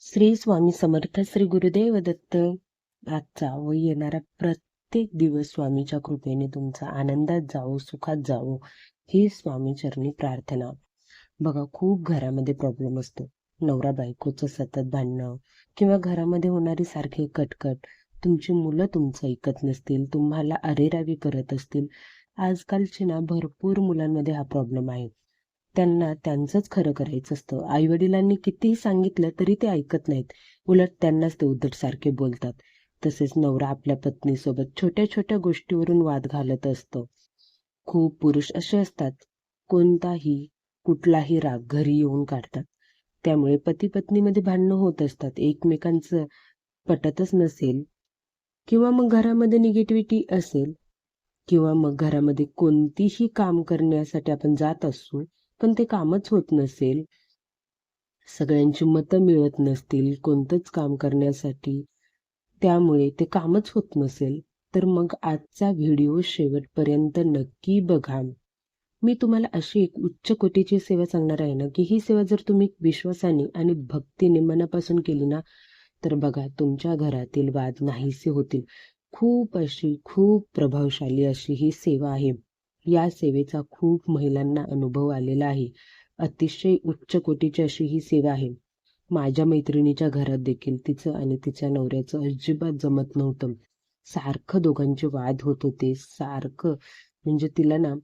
श्री स्वामी समर्थ. श्री गुरुदेव दत्त. आजचा व येणारा प्रत्येक दिवस स्वामीच्या कृपेने तुमचा आनंदात जावो, सुखात जावो, ही स्वामी चरणी प्रार्थना. बघा, खूप घरामध्ये प्रॉब्लेम असतो. नवरा बायकोचं सतत भांडणं किंवा घरामध्ये होणारी सारखी कटकट, तुमची मुलं तुमचं ऐकत नसतील, तुम्हाला अरेरावी करत असतील. आजकालची ना भरपूर मुलांमध्ये हा प्रॉब्लेम आहे. त्यांना त्यांचंच खरं करायचं असतं. आईवडिलांनी कितीही सांगितलं तरी ते ऐकत नाहीत. उलट त्यांनाच ते उद्धट सारखे बोलतात. तसेच नवरा आपल्या पत्नीसोबत छोट्या छोट्या गोष्टीवरून वाद घालत असतो. खूप पुरुष असे असतात, कुठलाही राग घरी येऊन काढतात. त्यामुळे पती पत्नीमध्ये भांडणं होत असतात. एकमेकांचं पटतच नसेल किंवा मग घरामध्ये निगेटिव्हिटी असेल किंवा मग घरामध्ये कोणतीही काम करण्यासाठी आपण जात असू पण ते कामच होत नसेल, सगळ्यांची मतं मिळत नसतील कोणतंच काम करण्यासाठी, त्यामुळे ते कामच होत नसेल, तर मग आजचा व्हिडिओ शेवटपर्यंत नक्की बघा. मी तुम्हाला अशी एक उच्च कोटीची सेवा सांगणार आहे ना, की ही सेवा जर तुम्ही विश्वासाने आणि भक्तीने मनापासून केली ना, तर बघा तुमच्या घरातील वाद नाहीसे होतील. खूप प्रभावशाली अशी ही सेवा आहे. या सेवेचा खूप महिलांना अनुभव आलेला आहे. अतिशय उच्च कोटीची अशी ही सेवा आहे. माझ्या मैत्रिणीच्या घरात देखील तिचं आणि तिच्या नवऱ्याचं अजिबात जमत नव्हतं. सारखं दोघांचे वाद होत होते. सारखं म्हणजे तिला ना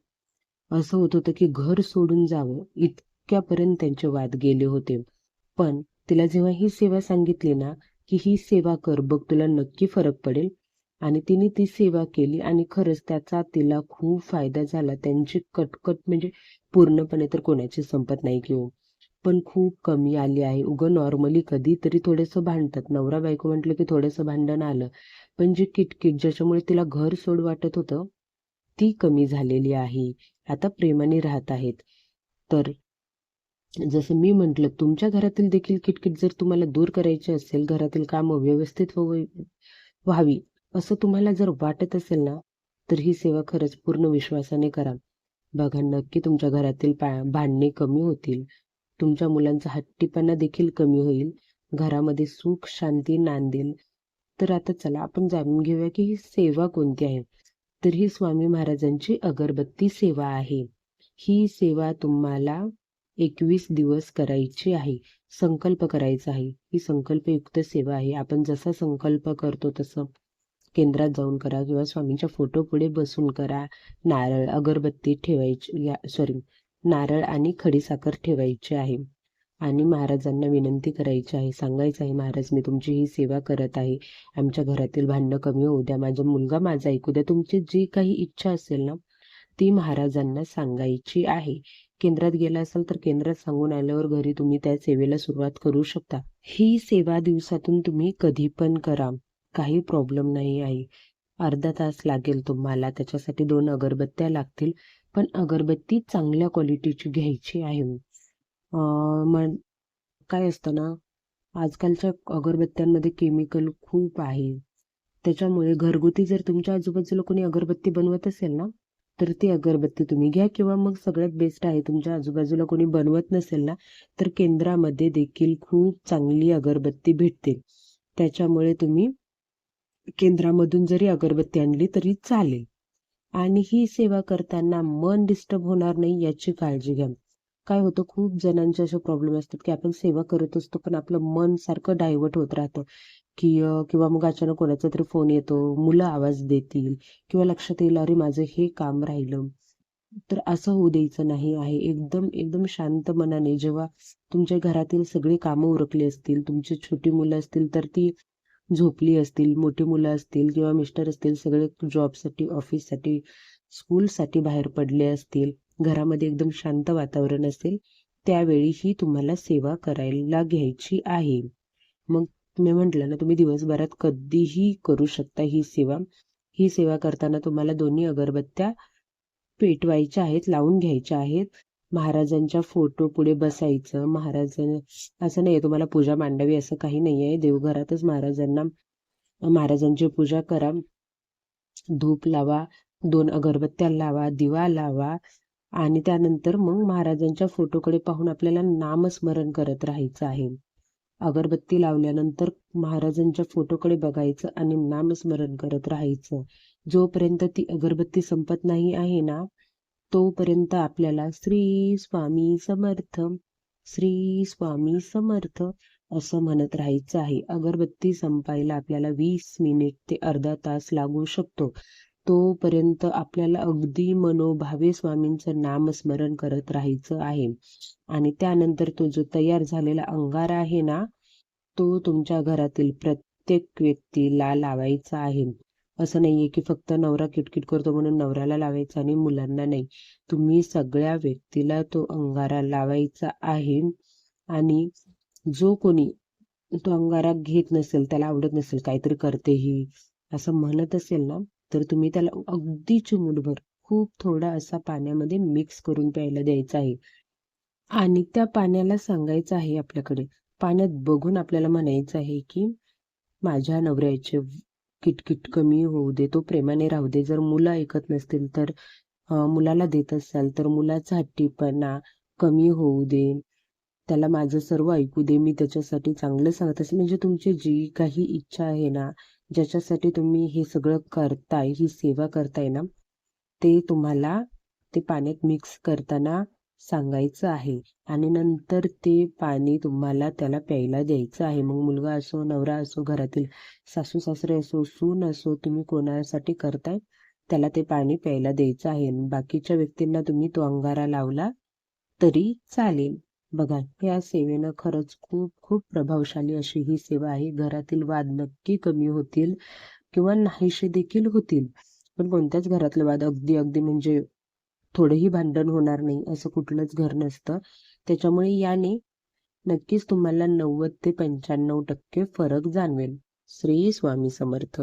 असं होत होतं की घर सोडून जावं इतक्यापर्यंत त्यांचे वाद गेले होते. पण तिला जेव्हा ही सेवा सांगितली ना, की ही सेवा कर बघ, तुला नक्की फरक पडेल, आणि तिने ती सेवा केली आणि खरंच त्याचा तिला खूप फायदा झाला. त्यांची कटकट म्हणजे पूर्णपणे तर कोणाची संपत नाही की हो, पण खूप कमी आली आहे. नॉर्मली कधीतरी थोडंसं भांडतात, नवरा बायको म्हटलं की थोडंसं भांडण आलं, पण जी किटकिट ज्याच्यामुळे तिला घर सोड वाटत होतं ती कमी झालेली आहे. आता प्रेमाने राहत आहेत. तर जसं मी म्हटलं, तुमच्या घरातील देखील किटकिट जर तुम्हाला दूर करायची असेल, घरातील कामं व्यवस्थित व्हावी असं तुम्हाला जर वाटत असेल ना, तर ही सेवा खरंच पूर्ण विश्वासाने करा. बघा, नक्की तुमच्या घरातील भांडणे कमी होतील. तुमच्या मुलांचा हट्टीपणा देखील कमी होईल. घरामध्ये सुख शांती नांदेल. तर आता चला आपण जाणून घेऊया की ही सेवा कोणती आहे. तर ही स्वामी महाराजांची अगरबत्ती सेवा आहे. ही सेवा तुम्हाला 21 दिवस करायची आहे. संकल्प करायचा आहे. ही संकल्पयुक्त सेवा आहे. आपण जसा संकल्प करतो तसं केंद्रात जाऊन करा किंवा स्वामींच्या फोटो पुढे बसून करा. नारळ अगरबत्ती ठेवायची, नारळ आणि खडीसाखर ठेवायची आहे आणि महाराजांना विनंती करायची आहे, सांगायचं आहे, महाराज मी तुमची ही सेवा करत आहे, आमच्या घरातील भांडणं कमी होऊ द्या, माझा मुलगा माझा ऐकू द्या. तुमची जी काही इच्छा असेल ना, ती महाराजांना सांगायची आहे. केंद्रात गेला असाल तर केंद्रात सांगून आल्यावर घरी तुम्ही त्या सेवेला सुरुवात करू शकता. ही सेवा दिवसातून तुम्ही कधी पण करा, काही प्रॉब्लेम नाही आहे. अर्धा तास लागेल तुम्हाला. त्याच्यासाठी 2 अगरबत्त्या लागतील, पण अगरबत्ती चांगल्या क्वालिटीची घ्यायची आहे. मग काय असतं ना, आजकालच्या अगरबत्त्यांमध्ये केमिकल खूप आहे. त्याच्यामुळे घरगुती जर तुमच्या आजूबाजूला कोणी अगरबत्ती बनवत असेल ना, तर ती अगरबत्ती तुम्ही घ्या किंवा मग सगळ्यात बेस्ट आहे, तुमच्या आजूबाजूला कोणी बनवत नसेल ना, तर केंद्रामध्ये देखील खूप चांगली अगरबत्ती भेटते. त्याच्यामुळे तुम्ही केंद्रामधून जरी अगरबत्ती आणली तरी चालेल. आणि ही सेवा करताना मन डिस्टर्ब होणार नाही याची काळजी घ्या. काय होतं, खूप जणांचे असे प्रॉब्लेम असतात की आपण सेवा करत असतो पण आपलं मन सारखं डायव्हर्ट होत राहतं की किंवा मग अचानक कोणाचा तरी फोन येतो, मुलं आवाज देतील किंवा लक्षात येईल अरे माझं हे काम राहिलं. तर असं होऊ द्यायचं नाही आहे. एकदम एकदम शांत मनाने जेव्हा तुमच्या घरातील सगळी कामं उरकली असतील, तुमची छोटी मुलं असतील तर ती झोपली असतील, मोठी मुलं असतील किंवा मिस्टर असतील सगळे जॉबसाठी, ऑफिससाठी, स्कूलसाठी बाहेर पडले असतील, घरामध्ये एकदम शांत वातावरण असेल, त्यावेळी ही तुम्हाला सेवा करायला घ्यायची आहे. मग मी म्हटलं ना, तुम्ही दिवसभरात कधीही करू शकता ही सेवा. ही सेवा करताना तुम्हाला दोन्ही अगरबत्त्या पेटवायच्या आहेत, लावून घ्यायच्या आहेत. महाराजांच्या फोटो पुढे बसायचं. असं नाहीये तुम्हाला पूजा मांडावी असं काही नाहीये. देवघरातच महाराजांची पूजा करा. धूप लावा, 2 अगरबत्त्या लावा, दिवा लावा आणि त्यानंतर मग महाराजांच्या फोटोकडे पाहून आपल्याला नामस्मरण करत राहायचं आहे. अगरबत्ती लावल्यानंतर महाराजांच्या फोटोकडे बघायचं आणि नामस्मरण करत राहायचं. जोपर्यंत ती अगरबत्ती संपत नाही आहे ना, तोपर्यंत आपल्याला श्री स्वामी समर्थ, श्री स्वामी समर्थ असं म्हणत राहायचं आहे. अगरबत्ती संपायला आपल्याला 20 मिनिट ते अर्धा तास लागू शकतो. तोपर्यंत आपल्याला अगदी मनोभावे स्वामींचं नामस्मरण करत राहायचं आहे. आणि त्यानंतर तो जो तयार झालेला अंगारा आहे ना, तो तुमच्या घरातील प्रत्येक व्यक्तीला लावायचा आहे. असं नाहीये की फक्त नवरा किटकिट करतो म्हणून नवऱ्याला लावायचा आणि मुलांना नाही. तुम्ही सगळ्या व्यक्तीला तो अंगारा लावायचा आहे. आणि जो कोणी तो अंगारा घेत नसेल, त्याला आवडत नसेल, काहीतरी करते ही असं म्हणत असेल ना, तर तुम्ही त्याला अगदी चिमूटभर खूप थोडा असा पाण्यामध्ये मिक्स करून प्यायला द्यायचा आहे. आणि त्या पाण्याला सांगायचं आहे आपल्याकडे, पाण्यात बघून आपल्याला म्हणायचं आहे की माझ्या नवऱ्याचे किटकिट कमी होऊ दे, तो प्रेमाने राहू दे. जर मुलं ऐकत नसतील तर मुलाला देत असाल तर मुलाचा हट्टीपणा कमी होऊ दे, त्याला माझं सर्व ऐकू दे, मी त्याच्यासाठी चांगलं सांगत असेल. म्हणजे तुमची जी काही इच्छा आहे ना, ज्याच्यासाठी तुम्ही हे सगळं करताय, ही सेवा करताय ना, ते तुम्हाला ते पाण्यात मिक्स करताना सांगायचं आहे. आणि नंतर ते पाणी तुम्हाला त्याला प्यायला द्यायचं आहे. मग मुलगा असो, नवरा असो, घरातील सासू सासरे असो, सून असो, तुम्ही कोणासाठी करताय त्याला ते पाणी प्यायला द्यायचं आहे. बाकीच्या व्यक्तींना तुम्ही तो अंगारा लावला तरी चालेल. बघा, या सेवेनं खरंच खूप खूप प्रभावशाली अशी ही सेवा आहे. घरातील वाद नक्की कमी होतील किंवा नाहीसे देखील होतील. पण कोणत्याच घरातले वाद अगदी अगदी म्हणजे थोडेही भांडण होणार नाही असं कुठलंच घर नसतं. त्याच्यामुळे याने नक्कीच तुम्हाला 90 ते 95% फरक जाणवेल. श्री स्वामी समर्थ.